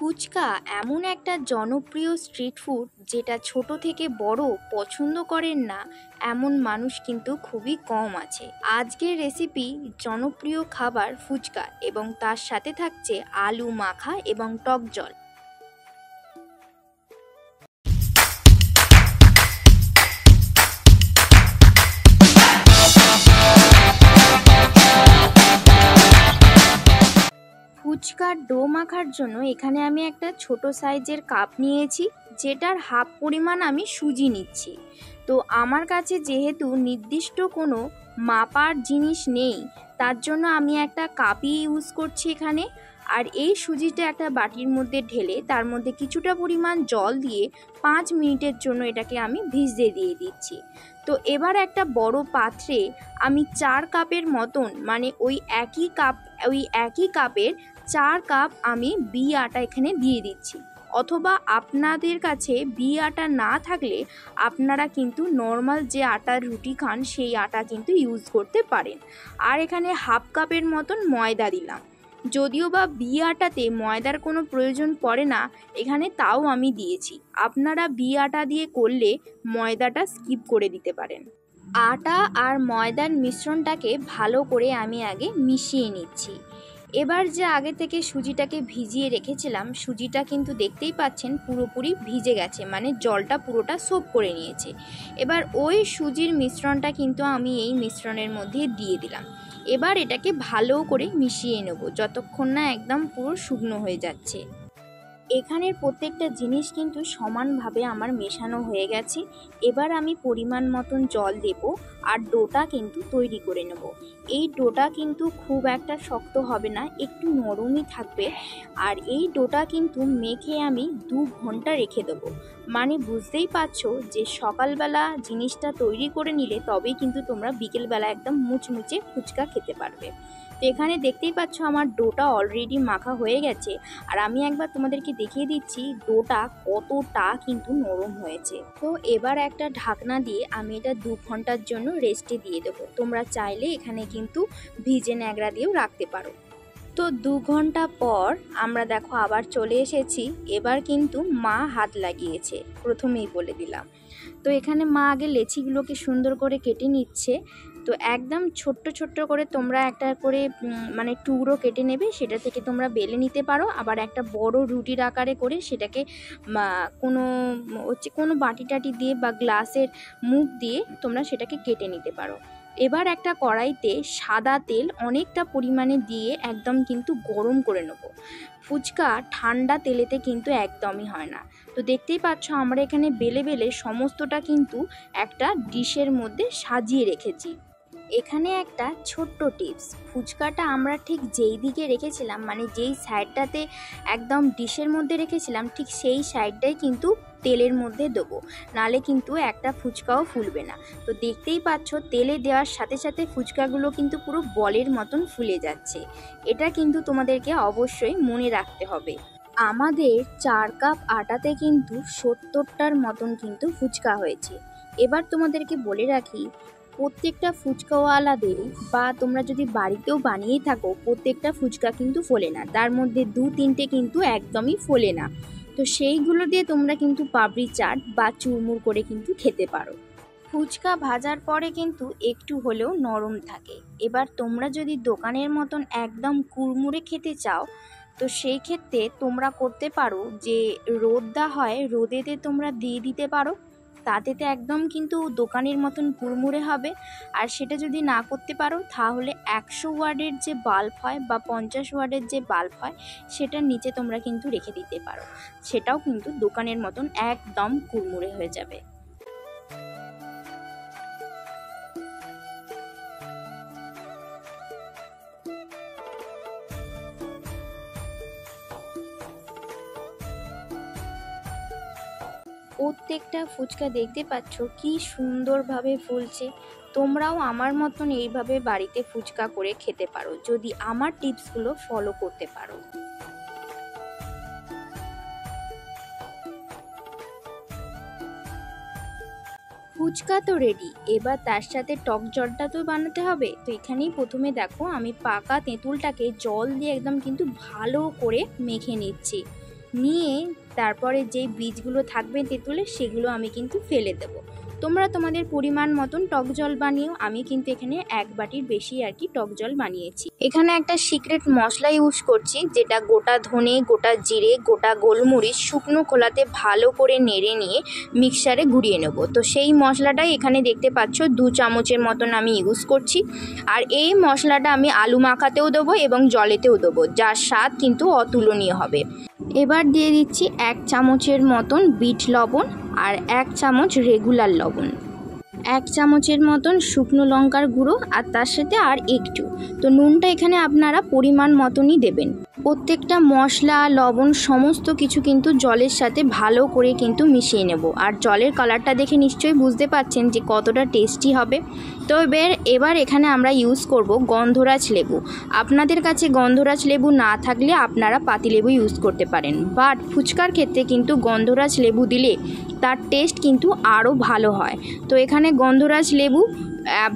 ফুচকা এমন একটা জনপ্রিয় স্ট্রিট ফুড যেটা ছোট থেকে বড় পছন্দ করেন না এমন মানুষ কিন্তু খুবই কম আছে। আজকের রেসিপি জনপ্রিয় খাবার ফুচকা এবং তার সাথে থাকছে আলু মাখা এবং টক জল। ফুচকার ডো মাখার জন্য এখানে আমি একটা ছোট সাইজের কাপ নিয়েছি, যেটার হাফ পরিমাণ আমি সুজি নিচ্ছি। তো আমার কাছে যেহেতু নির্দিষ্ট কোনো মাপার জিনিস নেই, তার জন্য আমি একটা কাপই ইউজ করছি এখানে। আর এই সুজিটা একটা বাটির মধ্যে ঢেলে তার মধ্যে কিছুটা পরিমাণ জল দিয়ে 5 মিনিটের জন্য এটাকে আমি ভিজতে দিয়ে দিচ্ছি। তো এবার একটা বড় পাত্রে আমি 4 কাপের মতন, মানে ওই একই কাপের 4 কাপ আমি বি আটা এখানে দিয়ে দিচ্ছি। অথবা আপনাদের কাছে বি আটা না থাকলে আপনারা কিন্তু নর্মাল যে আটার রুটি খান সেই আটা কিন্তু ইউজ করতে পারেন। আর এখানে হাফ কাপের মতন ময়দা দিলাম, যদিও বা বি আটাতে ময়দার কোনো প্রয়োজন পড়ে না এখানে, তাও আমি দিয়েছি। আপনারা বি আটা দিয়ে করলে ময়দাটা স্কিপ করে দিতে পারেন। আটা আর ময়দার মিশ্রণটাকে ভালো করে আমি আগে মিশিয়ে নিচ্ছি। এবার যে আগে থেকে সুজিটাকে ভিজিয়ে রেখেছিলাম, সুজিটা কিন্তু দেখতেই পাচ্ছেন পুরোপুরি ভিজে গেছে, মানে জলটা পুরোটা সোক করে নিয়েছে। এবার ওই সুজির মিশ্রণটা কিন্তু আমি এই মিশ্রণের মধ্যে দিয়ে দিলাম। এবার এটাকে ভালো করে মিশিয়ে নেব যতক্ষণ না একদম পুরো শুকনো হয়ে যাচ্ছে। এখানের প্রত্যেকটা জিনিস কিন্তু সমানভাবে আমার মেশানো হয়ে গেছে। এবার আমি পরিমাণ মতন জল দেব আর ডোটা কিন্তু তৈরি করে নেব। এই ডোটা কিন্তু খুব একটা শক্ত হবে না, একটু নরমই থাকবে। আর এই ডোটা কিন্তু মেখে আমি 2 ঘন্টা রেখে দেবো। মানে বুঝতেই পারছো যে সকালবেলা জিনিসটা তৈরি করে নিলে তবেই কিন্তু তোমরা বিকেলবেলা একদম মুচমুচে ফুচকা খেতে পারবে। তো এখানে দেখতেই পাচ্ছ আমার ডোটা অলরেডি মাখা হয়ে গেছে। আর আমি একবার তোমাদেরকে দেখিয়ে দিচ্ছি ডোটা কতটা কিন্তু নরম হয়েছে। তো এবার একটা ঢাকনা দিয়ে আমি এটা 2 ঘন্টার জন্য রেস্টে দিয়ে দেবো। তোমরা চাইলে এখানে কিন্তু ভিজে ন্যাকড়া দিয়েও রাখতে পারো। তো 2 ঘন্টা পর আমরা দেখো আবার চলে এসেছি। এবার কিন্তু মা হাত লাগিয়েছে, প্রথমেই বলে দিলাম। তো এখানে মা আগে লেচিগুলোকে সুন্দর করে কেটে নিচ্ছে। তো একদম ছোট্ট ছোট্ট করে তোমরা একটা করে মানে টুকরো কেটে নেবে, সেটা থেকে তোমরা বেলে নিতে পারো। আবার একটা বড় রুটির আকারে করে সেটাকে কোনো বাটি টাটি দিয়ে বা গ্লাসের মুখ দিয়ে তোমরা সেটাকে কেটে নিতে পারো। এবার একটা কড়াইতে সাদা তেল অনেকটা পরিমাণে দিয়ে একদম কিন্তু গরম করে নেব। ফুচকা ঠান্ডা তেলেতে কিন্তু একদমই হয় না। তো দেখতেই পাচ্ছ আমরা এখানে বেলে বেলে সমস্তটা কিন্তু একটা ডিশের মধ্যে সাজিয়ে রেখেছি। এখানে একটা ছোট্ট টিপস, ফুচকাটা আমরা ঠিক যেই দিকে রেখেছিলাম, মানে যেই সাইডটাতে একদম ডিশের মধ্যে রেখেছিলাম, ঠিক সেই সাইডটাই কিন্তু তেলের মধ্যে দেবো, নালে কিন্তু একটা ফুচকাও ফুলবে না। তো দেখতেই পাচ্ছ তেলে দেওয়ার সাথে সাথে ফুচকাগুলো কিন্তু পুরো বলের মতন ফুলে যাচ্ছে। এটা কিন্তু তোমাদেরকে অবশ্যই মনে রাখতে হবে। আমাদের 4 কাপ আটাতে কিন্তু 70টার মতন কিন্তু ফুচকা হয়েছে। এবার তোমাদেরকে বলে রাখি, প্রত্যেকটা ফুচকাওয়ালাদের বা তোমরা যদি বাড়িতেও বানিয়ে থাকো, প্রত্যেকটা ফুচকা কিন্তু ফোলে না, তার মধ্যে 2-3টে কিন্তু একদমই ফোলে না। তো সেইগুলো দিয়ে তোমরা কিন্তু পাপড়ি চাট বা চুরমুর করে কিন্তু খেতে পারো। ফুচকা ভাজার পরে কিন্তু একটু হলেও নরম থাকে। এবার তোমরা যদি দোকানের মতন একদম কুড়মুড়ে খেতে চাও, তো সেই ক্ষেত্রে তোমরা করতে পারো যে রোদটা হয়, রোদেতে তোমরা দিয়ে দিতে পারো, তাতেতে একদম কিন্তু দোকানের মতন কুড়মুড়ে হবে। আর সেটা যদি না করতে পারো তাহলে 100 ওয়াটের যে বাল্ব হয় বা 50 ওয়াটের যে বাল্ব হয় সেটার নিচে তোমরা কিন্তু রেখে দিতে পারো, সেটাও কিন্তু দোকানের মতন একদম কুড়মুড়ে হয়ে যাবে। প্রত্যেকটা ফুচকা দেখতে পাচ্ছ কি সুন্দরভাবে ফুলছে। তোমরাও আমার মতন এইভাবে বাড়িতে ফুচকা করে খেতে পারো যদি আমার টিপসগুলো ফলো করতে পারো। ফুচকা তো রেডি, এবার তার সাথে টক জলটা তো বানাতে হবে। তো এখানেই প্রথমে দেখো আমি পাকা তেঁতুলটাকে জল দিয়ে একদম কিন্তু ভালো করে মেখে নিচ্ছি। নিয়ে তারপরে যে বীজগুলো থাকবে তেঁতুলের সেগুলো আমি কিন্তু ফেলে দেবো। তোমরা তোমাদের পরিমাণ মতন টক জল বানিও। আমি কিন্তু এখানে 1 বাটির বেশি আর কি টক জল বানিয়েছি। এখানে একটা সিক্রেট মশলা ইউজ করছি, যেটা গোটা ধনে, গোটা জিরে, গোটা গোলমরিচ শুকনো খোলাতে ভালো করে নেড়ে নিয়ে মিক্সারে ঘুরিয়ে নেব। তো সেই মশলাটাই এখানে দেখতে পাচ্ছ 2 চামচের মতন আমি ইউজ করছি। আর এই মশলাটা আমি আলু মাখাতেও দেবো এবং জলেতেও দেবো, যার স্বাদ কিন্তু অতুলনীয় হবে। এবার দিয়ে দিচ্ছি 1 চামচের মতন বিট লবণ আর 1 চামচ রেগুলার লবণ, 1 চামচের মতন শুকনো লঙ্কার গুঁড়ো আর তার সাথে আর একটু। তো নুনটা এখানে আপনারা পরিমাণ মতনই দেবেন। প্রত্যেকটা মশলা লবণ সমস্ত কিছু কিন্তু জলের সাথে ভালো করে কিন্তু মিশিয়ে নেব। আর জলের কালারটা দেখে নিশ্চয়ই বুঝতে পারছেন যে কতটা টেস্টি হবে। তো এবার এখানে আমরা ইউজ করব গন্ধরাজ লেবু। আপনাদের কাছে গন্ধরাজ লেবু না থাকলে আপনারা পাতিলেবু ইউজ করতে পারেন, বাট ফুচকার ক্ষেত্রে কিন্তু গন্ধরাজ লেবু দিলে তার টেস্ট কিন্তু আরও ভালো হয়। তো এখানে গন্ধরাজ লেবু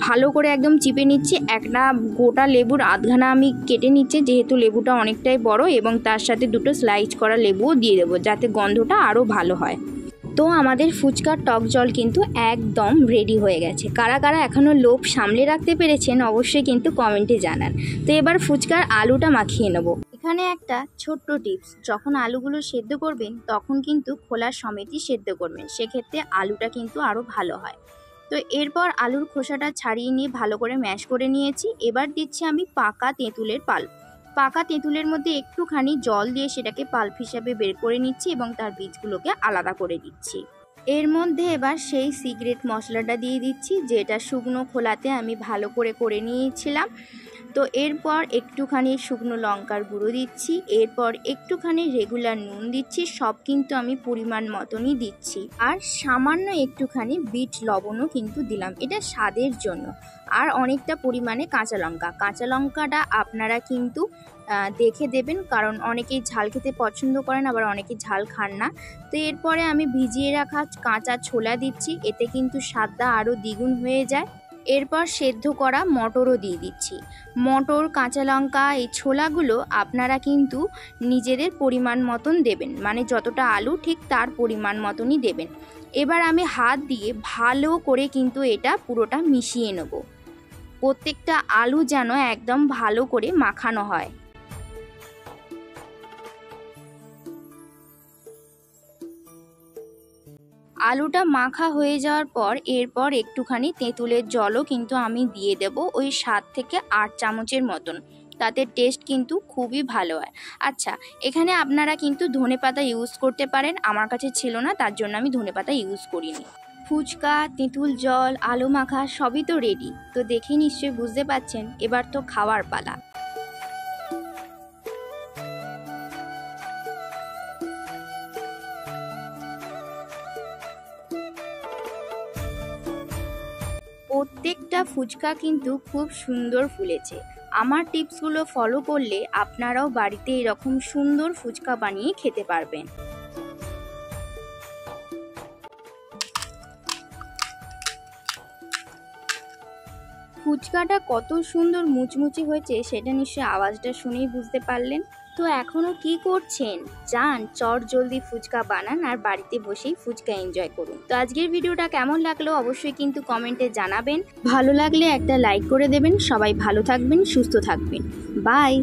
ভালো করে একদম চিপে নিচ্ছি। একটা গোটা লেবুর আধখানা আমি কেটে নিচ্ছি, যেহেতু লেবুটা অনেকটাই বড়, এবং তার সাথে 2টো স্লাইস করা লেবুও দিয়ে দেবো যাতে গন্ধটা আরও ভালো হয়। তো আমাদের ফুচকার টক জল কিন্তু একদম রেডি হয়ে গেছে। কারা কারা এখনও লোভ সামলে রাখতে পেরেছেন অবশ্যই কিন্তু কমেন্টে জানান। তো এবার ফুচকার আলুটা মাখিয়ে নেব। এখানে একটা ছোট্ট টিপস, যখন আলুগুলো সেদ্ধ করবেন তখন কিন্তু খোলা সমেতই সেদ্ধ করবেন, সেক্ষেত্রে আলুটা কিন্তু আরও ভালো হয়। তো এরপর আলুর খোসাটা ছাড়িয়ে নিয়ে ভালো করে ম্যাশ করে নিয়েছি। এবার দিচ্ছি আমি পাকা তেঁতুলের পাল্প। পাকা তেঁতুলের মধ্যে একটুখানি জল দিয়ে সেটাকে পাল্প হিসাবে বের করে নিচ্ছি এবং তার বীজগুলোকে আলাদা করে দিচ্ছি। এর মধ্যে এবার সেই সিক্রেট মশলাটা দিয়ে দিচ্ছি, যেটা শুকনো খোলাতে আমি ভালো করে নিয়েছিলাম। তো এরপর একটুখানি শুকনো লঙ্কার গুঁড়ো দিচ্ছি, এরপর একটুখানি রেগুলার নুন দিচ্ছি, সব কিন্তু আমি পরিমাণ মতনই দিচ্ছি। আর সামান্য একটুখানি বিট লবণও কিন্তু দিলাম, এটা স্বাদের জন্য। আর অনেকটা পরিমাণে কাঁচা লঙ্কাটা আপনারা কিন্তু দেখে দেবেন, কারণ অনেকেই ঝাল খেতে পছন্দ করেন, আবার অনেকেই ঝাল খান না। তো এরপরে আমি ভিজিয়ে রাখা কাঁচা ছোলা দিচ্ছি, এতে কিন্তু স্বাদটা আরও দ্বিগুণ হয়ে যায়। এরপর সেদ্ধ করা মটরও দিয়ে দিচ্ছি। মটর, কাঁচা লঙ্কা, এই ছোলাগুলো আপনারা কিন্তু নিজেদের পরিমাণ মতন দেবেন, মানে যতটা আলু ঠিক তার পরিমাণ মতনই দেবেন। এবার আমি হাত দিয়ে ভালো করে কিন্তু এটা পুরোটা মিশিয়ে নেব। প্রত্যেকটা আলু যেন একদম ভালো করে মাখানো হয়। আলুটা মাখা হয়ে যাওয়ার পর এরপর একটুখানি তেঁতুলের জলও কিন্তু আমি দিয়ে দেব, ওই 7 থেকে 8 চামচের মতন। তাতে টেস্ট কিন্তু খুবই ভালো হয়। আচ্ছা, এখানে আপনারা কিন্তু ধনেপাতা ইউজ করতে পারেন, আমার কাছে ছিল না তার জন্য আমি ধনেপাতা ইউজ করিনি। ফুচকা, তেঁতুল জল, আলু মাখা সবই তো রেডি। তো দেখে নিশ্চয়ই বুঝতে পারছেন এবার তো খাওয়ার পালা। প্রত্যেকটা ফুচকা কিন্তু খুব সুন্দর ফুলেছে। আমার টিপসগুলো ফলো করলে আপনারাও বাড়িতে এরকম সুন্দর ফুচকা বানিয়ে খেতে পারবেন। ফুচকাটা কত সুন্দর মুচমুচে হয়েছে সেটা নিশ্চয়ই আওয়াজটা শুনেই বুঝতে পারলেন। তো এখনও কি করছেন? যান চট জলদি ফুচকা বানান আর বাড়িতে বসেই ফুচকা এনজয় করুন। তো আজকের ভিডিওটা কেমন লাগলো অবশ্যই কিন্তু কমেন্টে জানাবেন। ভালো লাগলে একটা লাইক করে দেবেন। সবাই ভালো থাকবেন, সুস্থ থাকবেন। বাই।